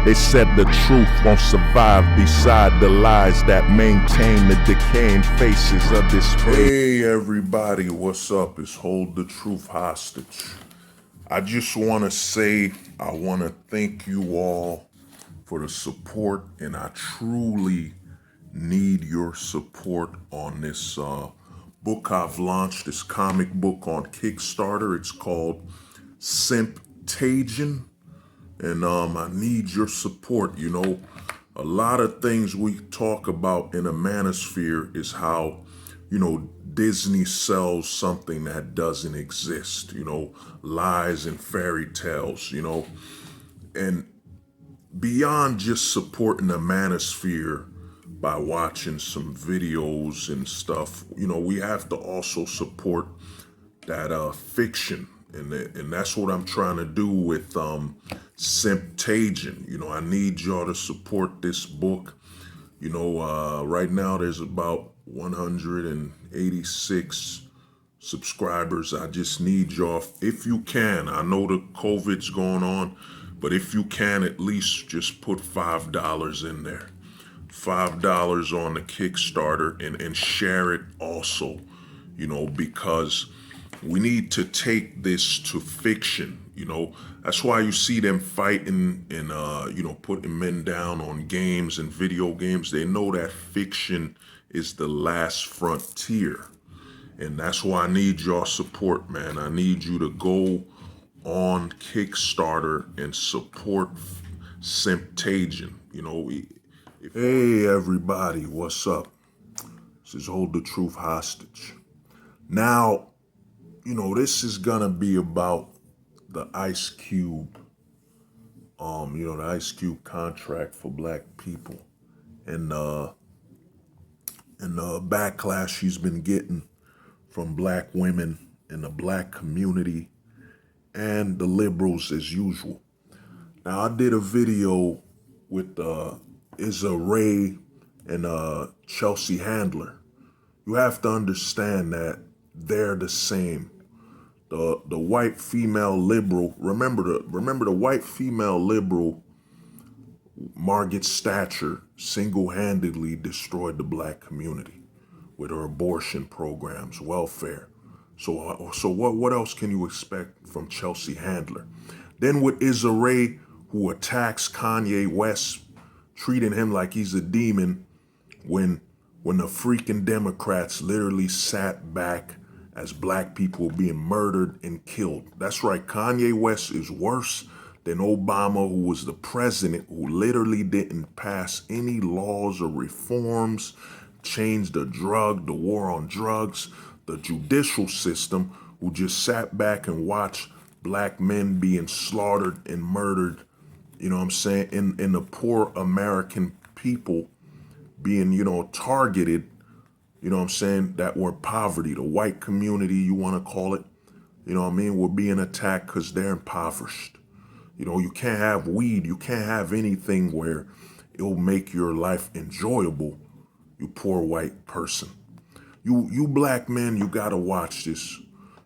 They said the truth won't survive beside the lies that maintain the decaying faces of this place. Hey everybody, what's up? It's Hold the Truth Hostage. I just want to say I want to thank you all for the support, and I truly need your support on this book I've launched, this comic book on Kickstarter. It's called SIMP-TAGIon. And I need your support. You know, a lot of things we talk about in a manosphere is how, you know, Disney sells something that doesn't exist, you know, lies and fairy tales, you know. And beyond just supporting the manosphere by watching some videos and stuff, you know, we have to also support that fiction. And that's what I'm trying to do with SIMP-TAGIon. You know, I need y'all to support this book. You know, right now there's about 186 subscribers. I just need y'all, if you can. I know the COVID's going on, but if you can, at least just put $5 in there. $5 on the Kickstarter and share it also, you know, because we need to take this to fiction, you know. That's why you see them fighting and, you know, putting men down on games and video games. They know that fiction is the last frontier. And that's why I need your support, man. I need you to go on Kickstarter and support SIMP-TAGIon. You know, hey, everybody, what's up? This is Hold the Truth Hostage. Now, you know, this is gonna be about the Ice Cube, you know, the Ice Cube contract for black people, and the backlash he's been getting from black women in the black community and the liberals as usual. Now, I did a video with Issa Rae and Chelsea Handler. You have to understand that they're the same. The white female liberal, remember the white female liberal, Margaret Thatcher, single-handedly destroyed the black community with her abortion programs, welfare. So what else can you expect from Chelsea Handler? Then with Issa Rae, who attacks Kanye West, treating him like he's a demon, when the freaking Democrats literally sat back as black people were being murdered and killed. That's right, Kanye West is worse than Obama, who was the president, who literally didn't pass any laws or reforms, change the war on drugs, the judicial system, who just sat back and watched black men being slaughtered and murdered, you know what I'm saying, in the poor American people being, you know, targeted, you know what I'm saying, that were poverty, the white community, you want to call it, you know what I mean, we're being attacked because they're impoverished. You know, you can't have weed, you can't have anything where it'll make your life enjoyable, you poor white person. You black men, you gotta watch this.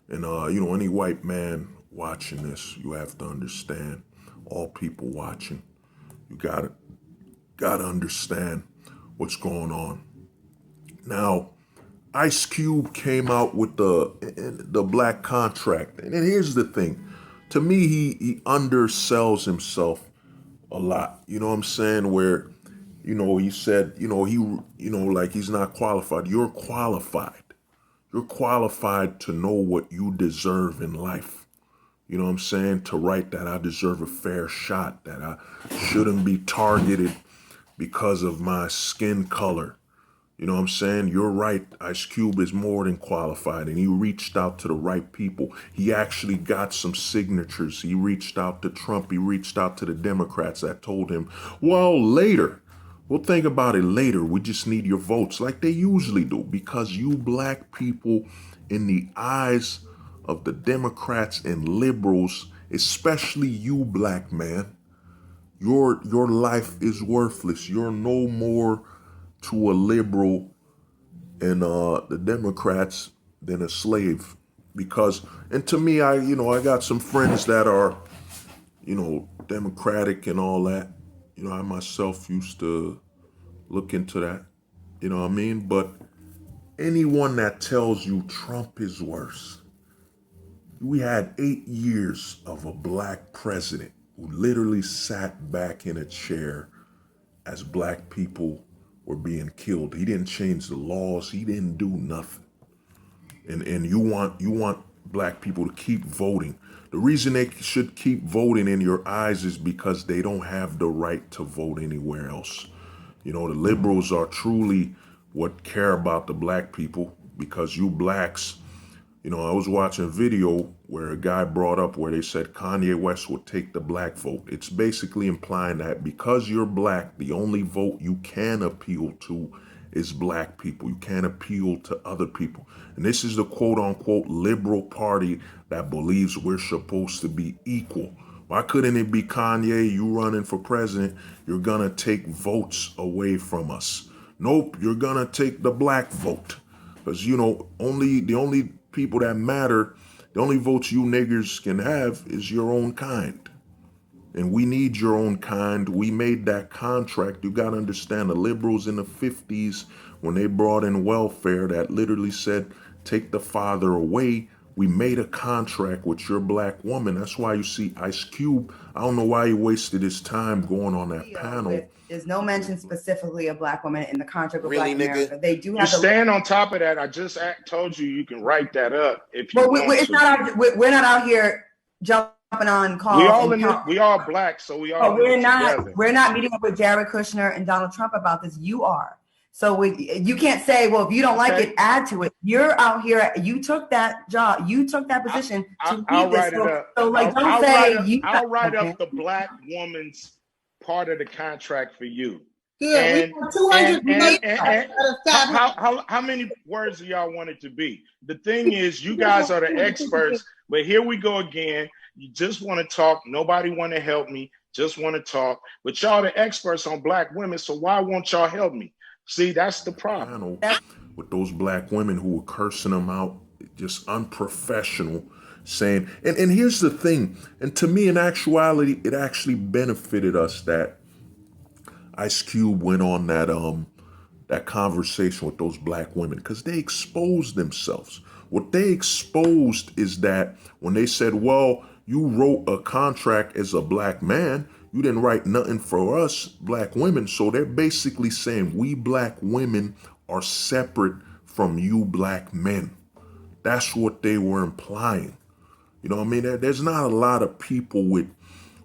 And, you know, any white man watching this, you have to understand, all people watching, you gotta understand what's going on. Now, Ice Cube came out with the black contract. And here's the thing. To me, he undersells himself a lot. You know what I'm saying? Where, you know, he said, you know, like he's not qualified. You're qualified. You're qualified to know what you deserve in life. You know what I'm saying? To write that I deserve a fair shot, that I shouldn't be targeted because of my skin color. You know what I'm saying? You're right. Ice Cube is more than qualified, and he reached out to the right people. He actually got some signatures. He reached out to Trump. He reached out to the Democrats that told him, well, later. We'll think about it later. We just need your votes, like they usually do, because you black people, in the eyes of the Democrats and liberals, especially you black man, your life is worthless. You're no more to a liberal and the Democrats than a slave. Because, and to me, I got some friends that are, you know, Democratic and all that. I myself used to look into that. You know what I mean? But anyone that tells you Trump is worse, we had 8 years of a black president who literally sat back in a chair as black people were being killed. He didn't change the laws. He didn't do nothing. And you want black people to keep voting. The reason they should keep voting in your eyes is because they don't have the right to vote anywhere else. The liberals are truly what care about the black people, because you blacks, I was watching a video where a guy brought up where they said Kanye West would take the black vote. It's basically implying that because you're black, the only vote you can appeal to is black people. You can't appeal to other people. And this is the quote unquote liberal party that believes we're supposed to be equal. Why couldn't it be Kanye, you running for president? You're gonna take votes away from us. Nope, you're gonna take the black vote. Because, the only people that matter, the only votes you niggers can have is your own kind. And we need your own kind. We made that contract. You got to understand, the liberals in the 50s, when they brought in welfare that literally said, take the father away, we made a contract with your black woman. That's why you see Ice Cube. I don't know why he wasted his time going on that panel. There's no mention specifically of black women in the contract with Black America. They do have to stand on top of that. I just told you can write that up if you want it's to. We're not out here jumping on calls. We all black, so we all. We're not meeting up with Jared Kushner and Donald Trump about this. You are. So you can't say, well, if you don't like it, add to it. You're out here. You took that job. You took that position to I'll lead this. Write it up. So like, don't say I'll write up the black woman's part of the contract for you. Yeah, we have 200. How many words do y'all want it to be? The thing is, you guys are the experts, but here we go again. You just want to talk. Nobody want to help me. Just want to talk. But y'all the experts on black women, so why won't y'all help me? See, that's the problem. With those black women who were cursing them out, just unprofessional, saying, and here's the thing, and to me, in actuality, it actually benefited us that Ice Cube went on that conversation with those black women, because they exposed themselves. What they exposed is that when they said, well, you wrote a contract as a black man, you didn't write nothing for us black women. So they're basically saying we black women are separate from you black men. That's what they were implying. You know what I mean? There's not a lot of people with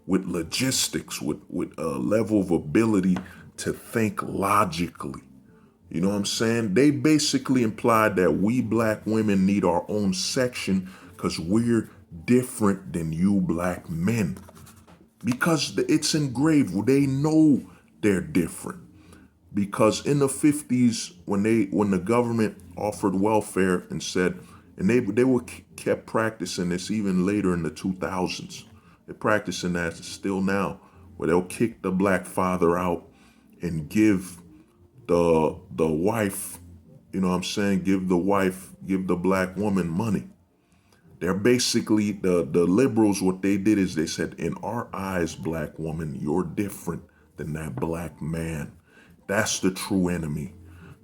logistics, with a level of ability to think logically. You know what I'm saying? They basically implied that we black women need our own section because we're different than you black men. Because it's engraved. They know they're different. Because in the 50s, when the government offered welfare and said, and they were kept practicing this even later in the 2000s. They're practicing that still now, where they'll kick the black father out and give the wife, you know what I'm saying, give the black woman money. They're basically, the liberals, what they did is they said, in our eyes, black woman, you're different than that black man. That's the true enemy.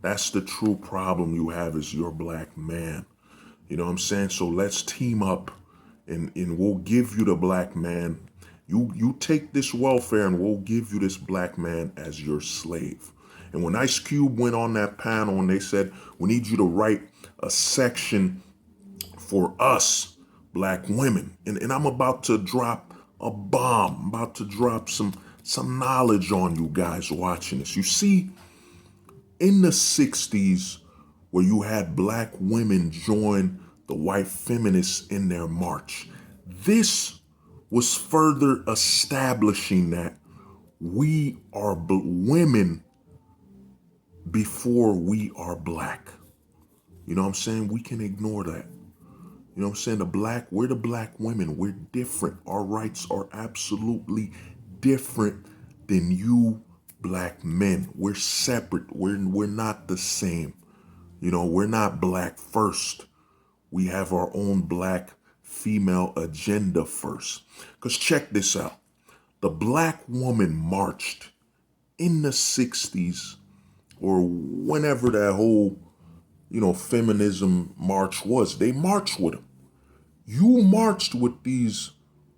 That's the true problem you have, is your black man. You know what I'm saying? So let's team up and we'll give you the black man. You take this welfare and we'll give you this black man as your slave. And when Ice Cube went on that panel and they said, we need you to write a section for us black women. And I'm about to drop a bomb. I'm about to drop some knowledge on you guys watching this. You see, in the 60s, where you had black women join the white feminists in their march, this was further establishing that we are women before we are black. You know what I'm saying? We can ignore that. You know what I'm saying? We're the black women. We're different. Our rights are absolutely different than you black men. We're separate. We're not the same. You know, we're not black first. We have our own black female agenda first. Because check this out. The black woman marched in the 60s or whenever that whole, feminism march was, they marched with them. You marched with these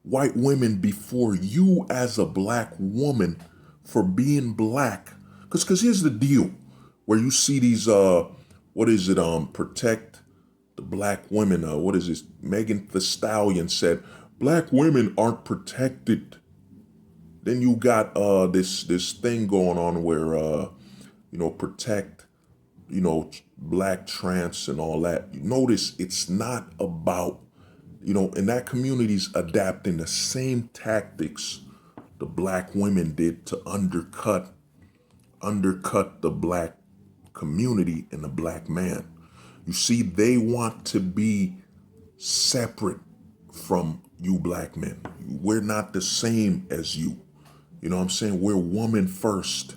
white women before you as a black woman for being black. Cause here's the deal, where you see these, protect the black women. What is this? Megan Thee Stallion said, black women aren't protected. Then you got this thing going on where protect black trans and all that. You notice it's not about and that community's adapting the same tactics the black women did to undercut the black community and the black man. You see, they want to be separate from you black men. We're not the same as you. You know what I'm saying? We're woman first.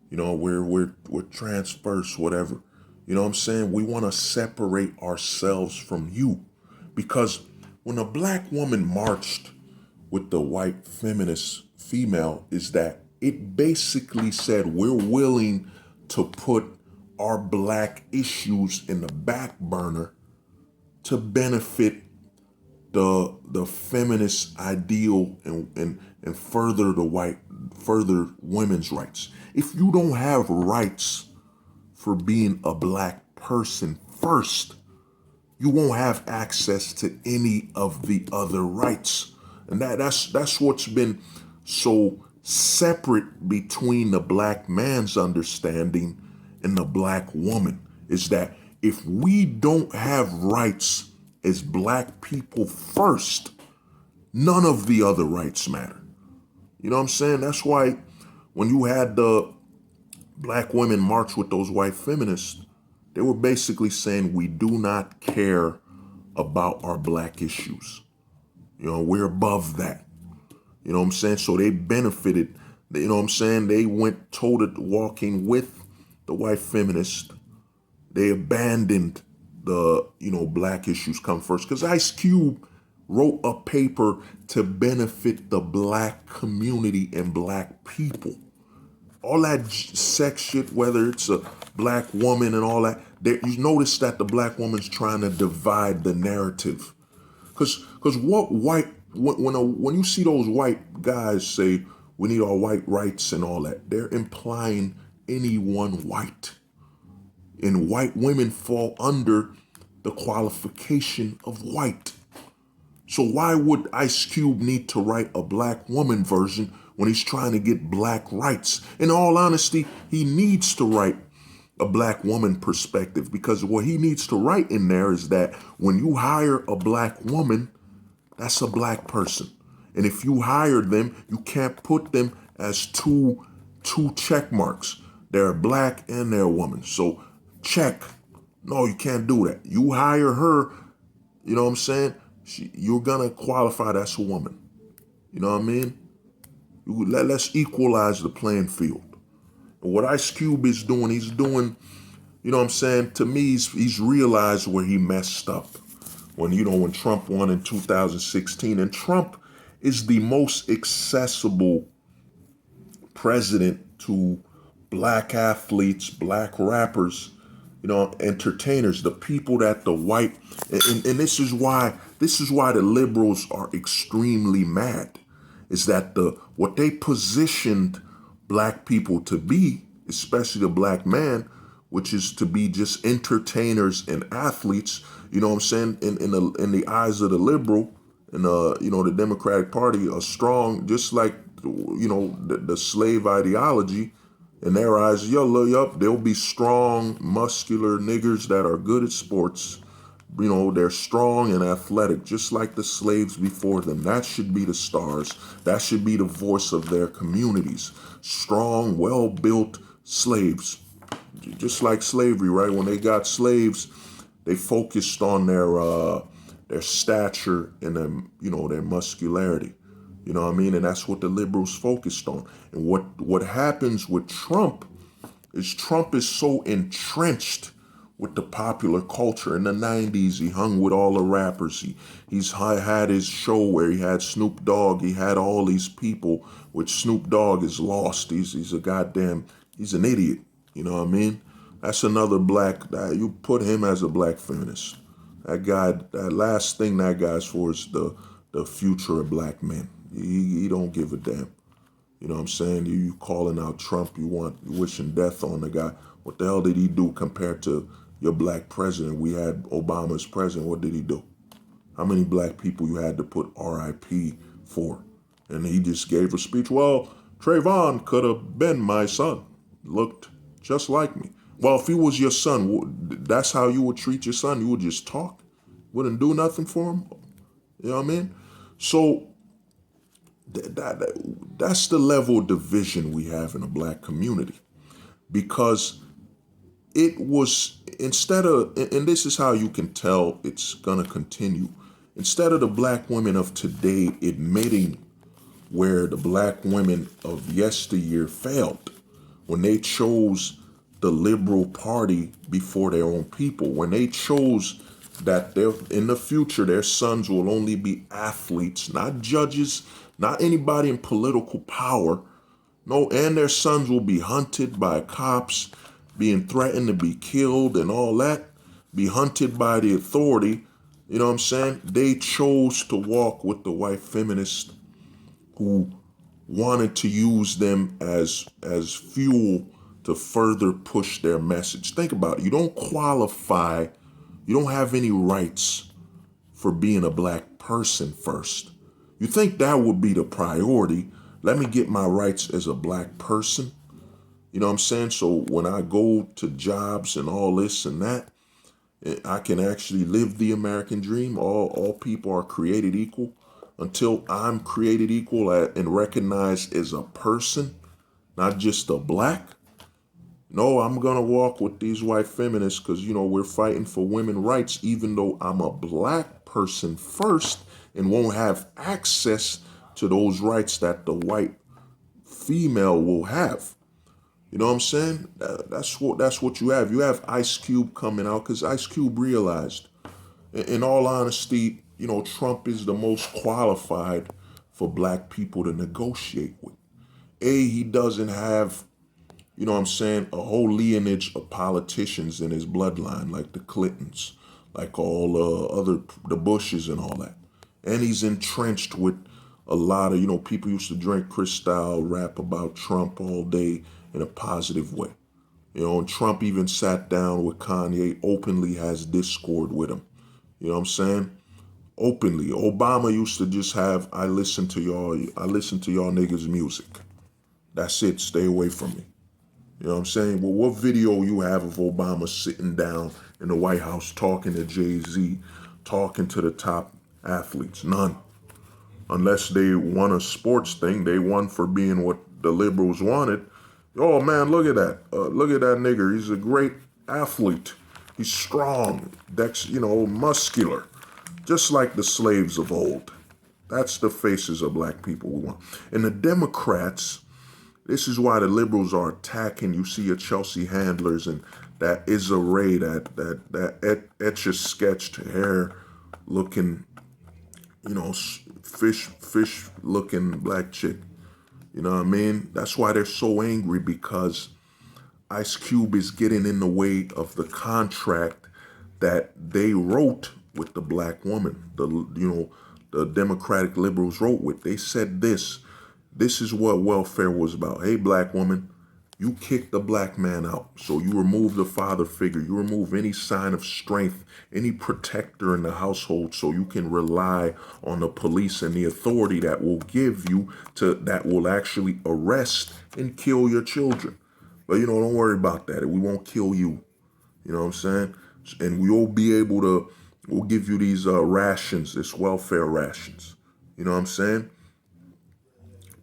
We're trans first, whatever. You know what I'm saying? We want to separate ourselves from you. Because when a black woman marched with the white feminist female, is that it basically said we're willing to put our black issues in the back burner to benefit the feminist ideal and further women's rights. If you don't have rights for being a black person first, you won't have access to any of the other rights. And that's what's been so separate between the black man's understanding and the black woman, is that if we don't have rights as black people first, none of the other rights matter. You know what I'm saying? That's why when you had the black women march with those white feminists, they were basically saying we do not care about our black issues. We're above that. You know what I'm saying? So they benefited, you know what I'm saying? They went walking with the white feminists. They abandoned the, black issues come first. Because Ice Cube wrote a paper to benefit the black community and black people. All that sex shit, whether it's a black woman and all that, you notice that the black woman's trying to divide the narrative. Because when you see those white guys say we need our white rights and all that, they're implying anyone white. And white women fall under the qualification of white. So why would Ice Cube need to write a black woman version when he's trying to get black rights? In all honesty, he needs to write a black woman perspective, because what he needs to write in there is that when you hire a black woman, that's a black person. And if you hire them, you can't put them as two check marks. They're black and they're a woman. So check. No, you can't do that. You hire her, you know what I'm saying? You're going to qualify as a woman. You know what I mean? Let's equalize the playing field. And what Ice Cube is doing, he's doing, you know what I'm saying? To me, he's realized where he messed up. When Trump won in 2016. And Trump is the most accessible president to black athletes, black rappers, entertainers, the people that the white, and this is why the liberals are extremely mad, is that what they positioned black people to be, especially the black man, which is to be just entertainers and athletes, you know what I'm saying, in the eyes of the liberal and the Democratic Party are strong, just like the slave ideology. In their eyes, they'll be strong, muscular niggers that are good at sports. They're strong and athletic, just like the slaves before them. That should be the stars. That should be the voice of their communities. Strong, well-built slaves. Just like slavery, right? When they got slaves, they focused on their stature and their muscularity. You know what I mean? And that's what the liberals focused on. And what happens with Trump is so entrenched with the popular culture. In the 90s, he hung with all the rappers. He's had his show where he had Snoop Dogg. He had all these people, which Snoop Dogg is lost. He's he's an idiot. You know what I mean? That's another black, you put him as a black feminist. That guy, that last thing that guy's for is the future of black men. He don't give a damn. You know what I'm saying? You calling out Trump, you wishing death on the guy. What the hell did he do compared to your black president? We had Obama as president. What did he do? How many black people you had to put RIP for? And he just gave a speech. Well, Trayvon could have been my son. Looked just like me. Well, if he was your son, that's how you would treat your son? You would just talk? Wouldn't do nothing for him? You know what I mean? So that's the level of division we have in the black community. Because it was, instead of, and this is how you can tell it's gonna continue, instead of the black women of today admitting where the black women of yesteryear failed, when they chose the liberal party before their own people, when they chose that in the future their sons will only be athletes, not judges, not anybody in political power, no, and their sons will be hunted by cops, being threatened to be killed and all that, be hunted by the authority. You know what I'm saying? They chose to walk with the white feminists who wanted to use them as fuel to further push their message. Think about it. You don't qualify, you don't have any rights for being a black person first. You think that would be the priority? Let me get my rights as a black person. You know what I'm saying? So when I go to jobs and all this and that, I can actually live the American dream. All people are created equal. Until I'm created equal and recognized as a person, not just a black. No, I'm going to walk with these white feminists because, you know, we're fighting for women's rights, even though I'm a black person first and won't have access to those rights that the white female will have. You know what I'm saying? That's what you have. You have Ice Cube coming out because Ice Cube realized, in all honesty, you know, Trump is the most qualified for black people to negotiate with. He doesn't have, you know what I'm saying, a whole lineage of politicians in his bloodline, like the Clintons, like all the Bushes and all that. And he's entrenched with a lot of, you know, people used to drink Cristal, rap about Trump all day in a positive way. You know, and Trump even sat down with Kanye, openly has discord with him. You know what I'm saying? Openly. Obama used to just have, I listen to y'all niggas' music. That's it. Stay away from me. You know what I'm saying? Well, what video you have of Obama sitting down in the White House talking to Jay-Z, talking to the top athletes? None. Unless they won a sports thing, they won for being what the liberals wanted. Oh man, look at that. Look at that nigger. He's a great athlete. He's strong, muscular, just like the slaves of old. That's the faces of black people we want. And the Democrats, this is why the liberals are attacking. You see your Chelsea Handlers and that Issa Rae, that etch-a-sketched hair looking, you know, fish looking black chick. You know what I mean? That's why they're so angry, because Ice Cube is getting in the way of the contract that they wrote with the black woman. The Democratic liberals wrote with. They said this is what welfare was about. Hey, black woman, you kick the black man out. So you remove the father figure. You remove any sign of strength, any protector in the household, so you can rely on the police and the authority that will that will actually arrest and kill your children. But, you know, don't worry about that. We won't kill you. You know what I'm saying? And we'll give you these rations, this welfare rations. You know what I'm saying?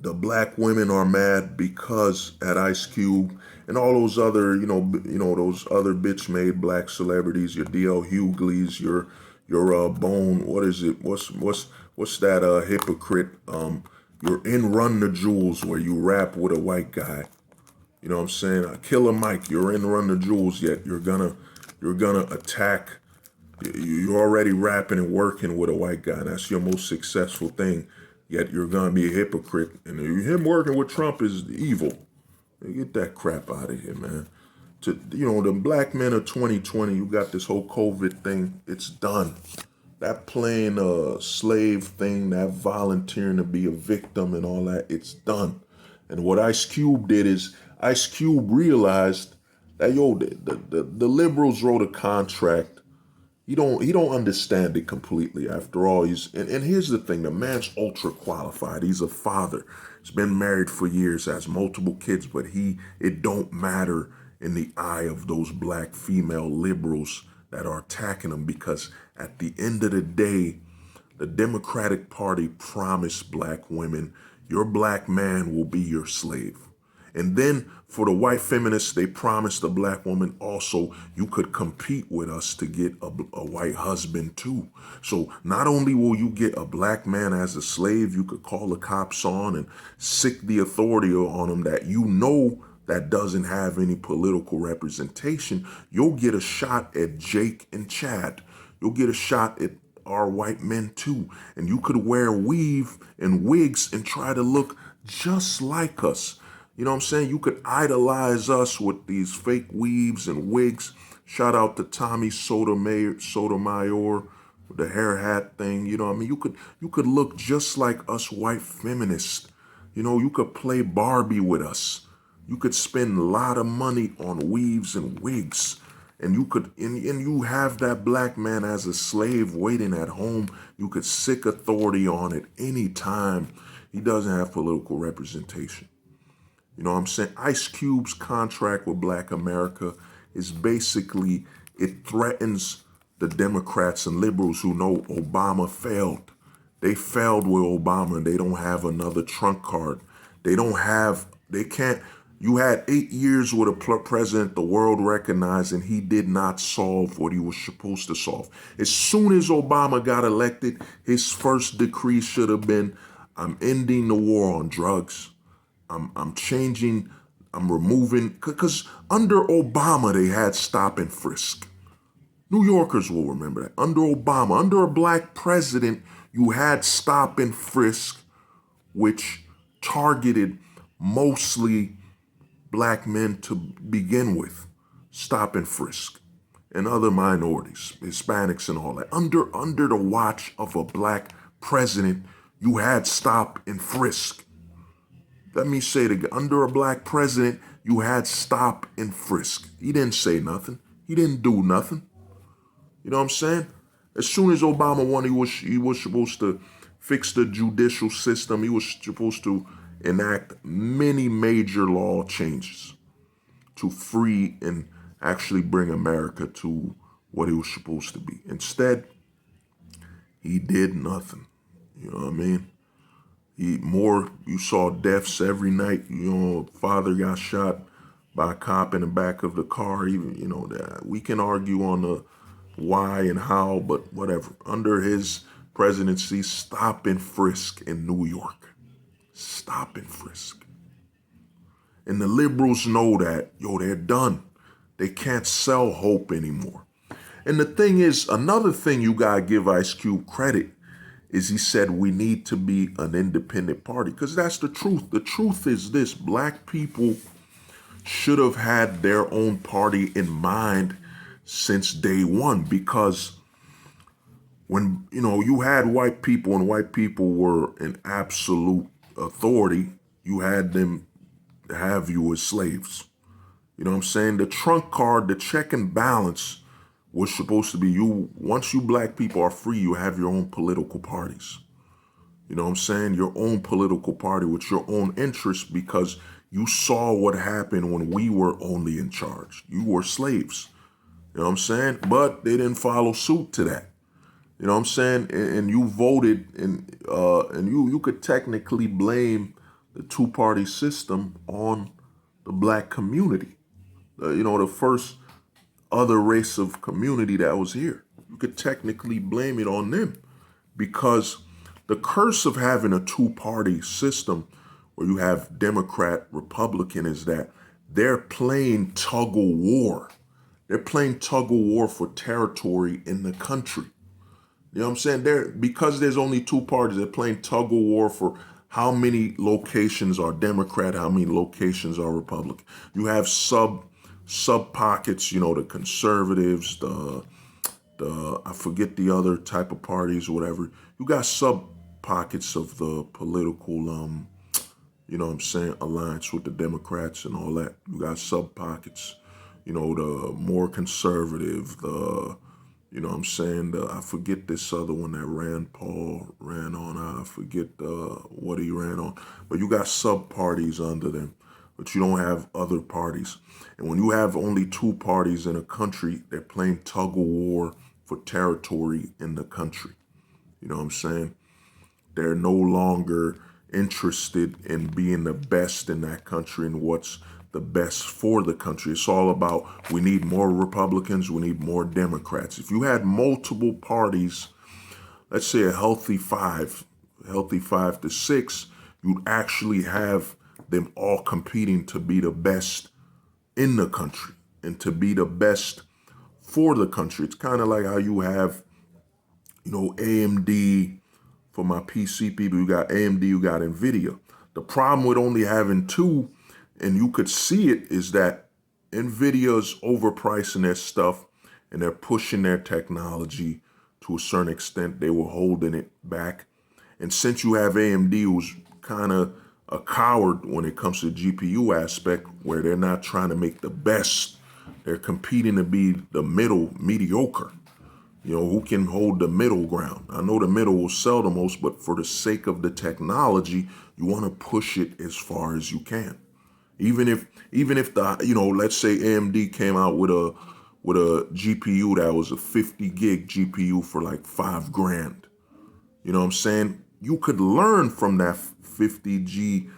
The black women are mad because at Ice Cube and all those other, those other bitch-made black celebrities, your D.L. Hughley's, your Bone, what is it? What's that hypocrite? You're in Run the Jewels, where you rap with a white guy. You know what I'm saying? Killer Mike, you're in Run the Jewels, yet you're gonna you're gonna attack. You're already rapping and working with a white guy. That's your most successful thing. Yet you're gonna be a hypocrite, and him working with Trump is evil. Get that crap out of here, man. The black men of 2020, you got this whole COVID thing. It's done. That playing a slave thing, that volunteering to be a victim and all that, it's done. And what Ice Cube did is Ice Cube realized that the liberals wrote a contract. He don't understand it completely. After all, and here's the thing: the man's ultra qualified. He's a father. He's been married for years, has multiple kids, but it don't matter in the eye of those black female liberals that are attacking him, because at the end of the day, the Democratic Party promised black women, your black man will be your slave. And then for the white feminists, they promised the black woman also, you could compete with us to get a white husband too. So not only will you get a black man as a slave, you could call the cops on and sick the authority on him that doesn't have any political representation. You'll get a shot at Jake and Chad. You'll get a shot at our white men too. And you could wear weave and wigs and try to look just like us. You know what I'm saying? You could idolize us with these fake weaves and wigs. Shout out to Tommy Sotomayor with the hair hat thing. You know what I mean? You could look just like us white feminists. You could play Barbie with us. You could spend a lot of money on weaves and wigs. And you have that black man as a slave waiting at home. You could sick authority on it anytime. He doesn't have political representation. You know what I'm saying? Ice Cube's contract with Black America is basically, it threatens the Democrats and liberals who know Obama failed. They failed with Obama and they don't have another trump card. You had 8 years with a president the world recognized, and he did not solve what he was supposed to solve. As soon as Obama got elected, his first decree should have been, I'm ending the war on drugs. I'm removing, because under Obama, they had stop and frisk. New Yorkers will remember that. Under Obama, under a black president, you had stop and frisk, which targeted mostly black men to begin with. Stop and frisk. And other minorities, Hispanics and all that. Under the watch of a black president, you had stop and frisk. Let me say it again. Under a black president, you had stop and frisk. He didn't say nothing. He didn't do nothing. You know what I'm saying? As soon as Obama won, he was supposed to fix the judicial system. He was supposed to enact many major law changes to free and actually bring America to what it was supposed to be. Instead, he did nothing. You know what I mean? You saw deaths every night. Father got shot by a cop in the back of the car. Even, that we can argue on the why and how, but whatever. Under his presidency, stop and frisk in New York. Stop and frisk. And the liberals know that, they're done. They can't sell hope anymore. And the thing is, another thing you gotta give Ice Cube credit is he said we need to be an independent party, because that's the truth. The truth is this: black people should have had their own party in mind since day one, because when, you had white people and white people were in absolute authority, you had them have you as slaves. You know what I'm saying? The trump card, the check and balance was supposed to be once you black people are free, you have your own political parties. You know what I'm saying? Your own political party with your own interests, because you saw what happened when we were only in charge. You were slaves. You know what I'm saying? But they didn't follow suit to that. You know what I'm saying? And you voted, and you could technically blame the two-party system on the black community. The first other race of community that was here. You could technically blame it on them, because the curse of having a two-party system where you have Democrat, Republican is that they're playing tug of war. They're playing tug of war for territory in the country. You know what I'm saying? Because there's only two parties, they're playing tug of war for how many locations are Democrat, how many locations are Republican. You have sub pockets, you know, the conservatives, the I forget the other type of parties or whatever. You got sub pockets of the political you know what I'm saying, alliance with the Democrats and all that. You got sub pockets, you know, the more conservative, the you know what I'm saying? I forget this other one that Rand Paul ran on. I forget what he ran on. But you got sub-parties under them, but you don't have other parties. And when you have only two parties in a country, they're playing tug of war for territory in the country. You know what I'm saying? They're no longer interested in being the best in that country and what's the best for the country. It's all about, we need more Republicans, we need more Democrats. If you had multiple parties, let's say a healthy five to six, you'd actually have them all competing to be the best in the country and to be the best for the country. It's kind of like how you have, you know, AMD. For my PC people, you got AMD, you got NVIDIA. The problem with only having two, and you could see it, is that NVIDIA's overpricing their stuff and they're pushing their technology to a certain extent. They were holding it back. And since you have AMD, who's kind of a coward when it comes to the GPU aspect, where they're not trying to make the best, they're competing to be the mediocre. You know, who can hold the middle ground? I know the middle will sell the most, but for the sake of the technology, you want to push it as far as you can. Even if the, you know, let's say AMD came out with a GPU that was a 50 gig GPU for like $5,000. You know what I'm saying? You could learn from that 50G,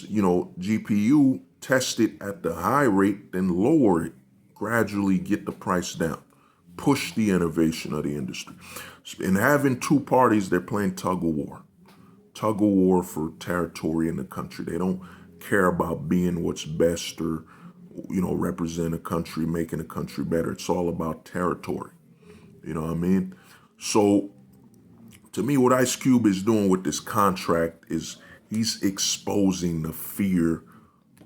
you know, GPU, test it at the high rate, then lower it, gradually get the price down. Push the innovation of the industry. And having two parties, they're playing tug of war. Tug of war for territory in the country. They don't care about being what's best or, you know, represent a country, making a country better. It's all about territory. You know what I mean? So to me, what Ice Cube is doing with this contract is he's exposing the fear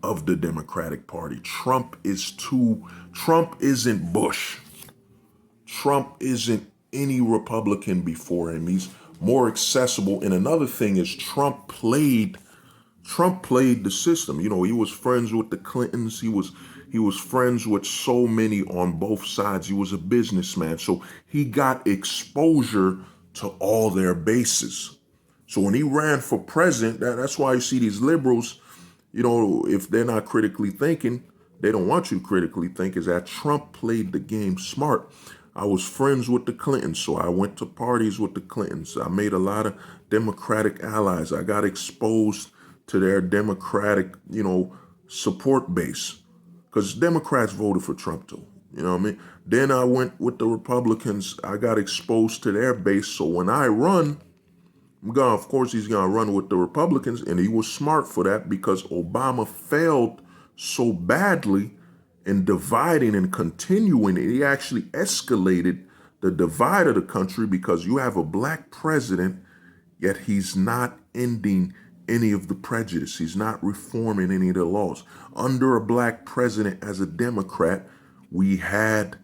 of the Democratic Party. Trump isn't Bush. Trump isn't any Republican before him. He's more accessible. And another thing is Trump played the system. You know, he was friends with the Clintons. He was friends with so many on both sides. He was a businessman. So he got exposure to all their bases. So when he ran for president, that's why you see these liberals, you know, if they're not critically thinking, they don't want you to critically think, is that Trump played the game smart. I was friends with the Clintons, so I went to parties with the Clintons. I made a lot of Democratic allies. I got exposed to their Democratic, you know, support base, because Democrats voted for Trump too. You know what I mean? Then I went with the Republicans. I got exposed to their base. So when I run, of course, he's going to run with the Republicans, and he was smart for that because Obama failed so badly in dividing and continuing. He actually escalated the divide of the country because you have a black president, yet he's not ending any of the prejudice. He's not reforming any of the laws. Under a black president as a Democrat, we had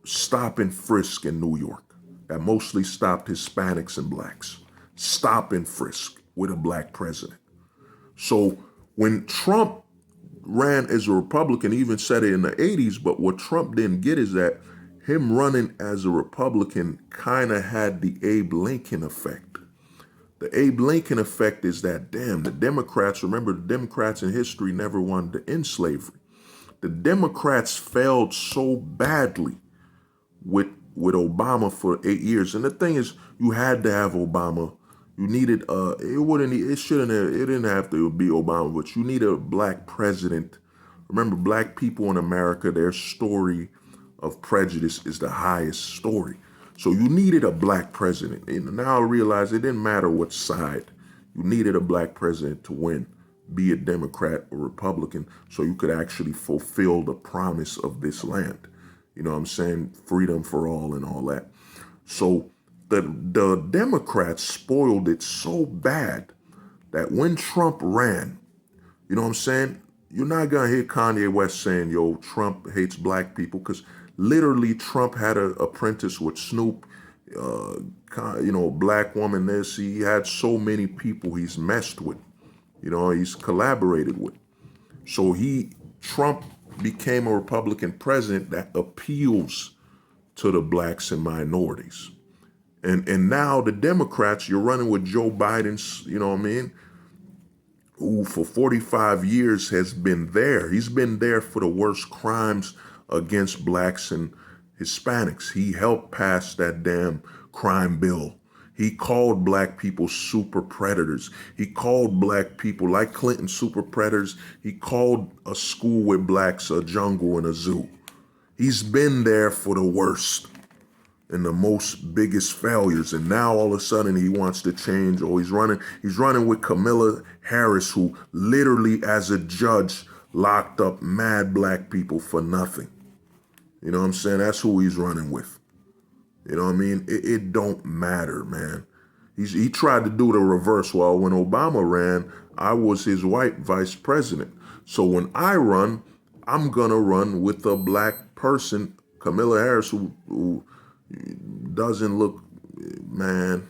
stop and frisk in New York that mostly stopped Hispanics and blacks. Stop and frisk with a black president. So when Trump ran as a Republican, he even said it in the 80s, but what Trump didn't get is that him running as a Republican kind of had the Abe Lincoln effect. The Abe Lincoln effect is that, damn, the Democrats, remember the Democrats in history never wanted to end slavery. The Democrats failed so badly with Obama for 8 years. And the thing is, you had to have Obama. You needed it didn't have to be Obama, but you needed a black president. Remember, black people in America, their story of prejudice is the highest story. So you needed a black president. And now I realize it didn't matter what side. You needed a black president to win, be it Democrat or Republican, so you could actually fulfill the promise of this land. You know what I'm saying? Freedom for all and all that. So the Democrats spoiled it so bad that when Trump ran, you know what I'm saying? You're not going to hear Kanye West saying, yo, Trump hates black people, because literally Trump had an apprentice with Snoop, you know, black woman this. He had so many people he's messed with, you know, he's collaborated with. So Trump became a Republican president that appeals to the blacks and minorities. And now the Democrats, you're running with Joe Biden's, you know what I mean, who for 45 years has been there. He's been there for the worst crimes against blacks and Hispanics. He helped pass that damn crime bill. He called black people super predators. He called black people like Clinton super predators. He called a school with blacks a jungle and a zoo. He's been there for the worst and the most biggest failures. And now all of a sudden he wants to change. Or he's running with Kamala Harris, who literally as a judge locked up mad black people for nothing. You know what I'm saying? That's who he's running with. You know what I mean? It don't matter, man. He tried to do the reverse. Well, when Obama ran, I was his white vice president. So when I run, I'm gonna run with a black person, Kamala Harris, who doesn't look, man,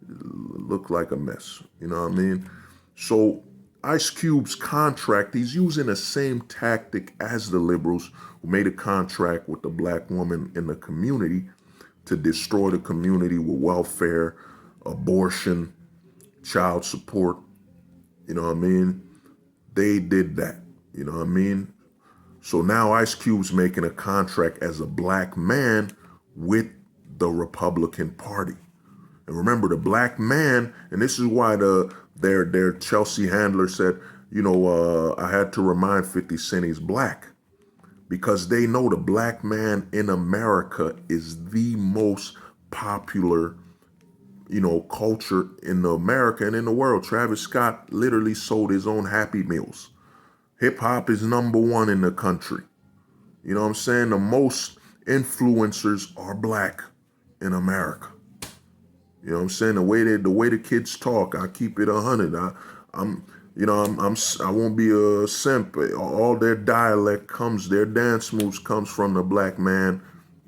look like a mess. You know what I mean? So Ice Cube's contract, he's using the same tactic as the liberals who made a contract with the black woman in the community to destroy the community with welfare, abortion, child support. You know what I mean? They did that. You know what I mean? So now Ice Cube's making a contract as a black man with the Republican Party. And remember, the black man, and this is why their Chelsea handler said, you know, I had to remind 50 Cent he's black, because they know the black man in America is the most popular, you know, culture in America and in the world. Travis Scott literally sold his own Happy Meals. Hip hop is #1 in the country. You know what I'm saying? The most influencers are black in America. You know what I'm saying? The way the kids talk, I keep it 100. I won't be a simp. All their dialect comes, their dance moves comes from the black man.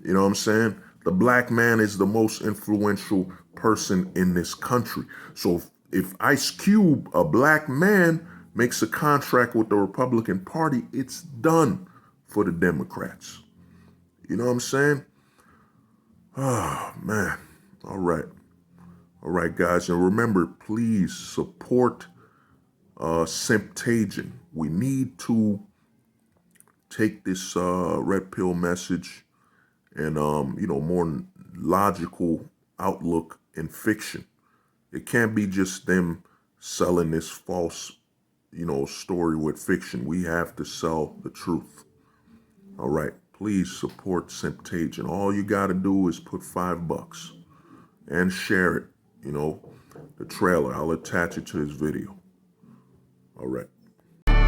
You know what I'm saying? The black man is the most influential person in this country. So if Ice Cube, a black man, makes a contract with the Republican Party, it's done for the Democrats. You know what I'm saying? Oh, man. All right. All right, guys. And remember, please support SIMP-TAGION. We need to take this red pill message and, you know, more logical outlook in fiction. It can't be just them selling this false, you know, story with fiction. We have to sell the truth. All right. Please support SIMP-TAGION. All you got to do is put $5 and share it. You know, the trailer. I'll attach it to this video. All right.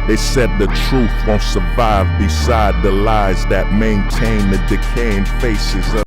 They said the truth won't survive beside the lies that maintain the decaying faces of